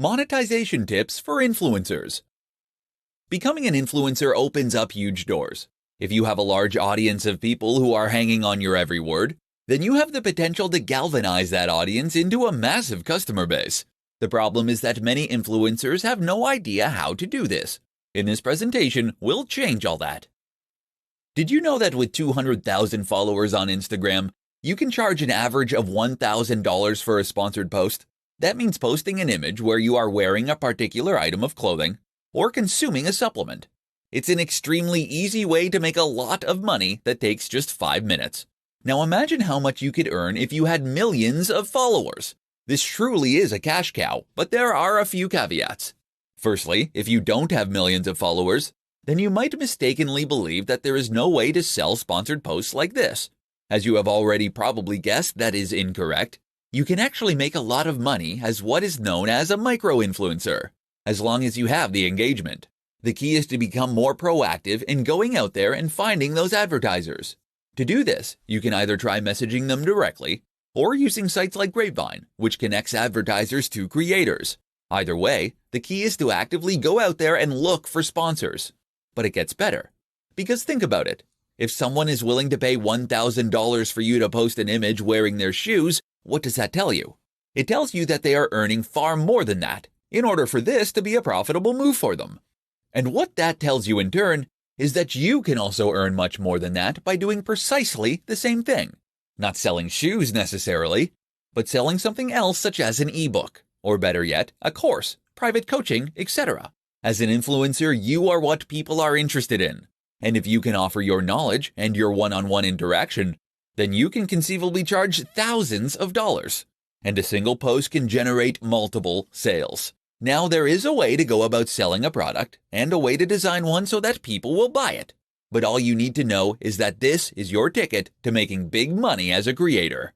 Monetization tips for influencers. Becoming an influencer opens up huge doors. If you have a large audience of people who are hanging on your every word, then you have the potential to galvanize that audience into a massive customer base. The problem is that many influencers have no idea how to do this. In this presentation, we'll change all that. Did you know that with 200,000 followers on Instagram, you can charge an average of $1,000 for a sponsored post? That means posting an image where you are wearing a particular item of clothing or consuming a supplement. It's an extremely easy way to make a lot of money that takes just 5 minutes. Now imagine how much you could earn if you had millions of followers. This truly is a cash cow, but there are a few caveats. Firstly, if you don't have millions of followers, then you might mistakenly believe that there is no way to sell sponsored posts like this. As you have already probably guessed, that is incorrect. You can actually make a lot of money as what is known as a micro-influencer, as long as you have the engagement. The key is to become more proactive in going out there and finding those advertisers. To do this, you can either try messaging them directly or using sites like Grapevine, which connects advertisers to creators. Either way, the key is to actively go out there and look for sponsors. But it gets better. Because think about it. If someone is willing to pay $1,000 for you to post an image wearing their shoes, what does that tell you? It tells you that they are earning far more than that in order for this to be a profitable move for them. And what that tells you in turn is that you can also earn much more than that by doing precisely the same thing. Not selling shoes necessarily, but selling something else such as an ebook, or better yet, a course, private coaching, etc. As an influencer, you are what people are interested in. And if you can offer your knowledge and your one-on-one interaction, then you can conceivably charge thousands of dollars. And a single post can generate multiple sales. Now there is a way to go about selling a product and a way to design one so that people will buy it. But all you need to know is that this is your ticket to making big money as a creator.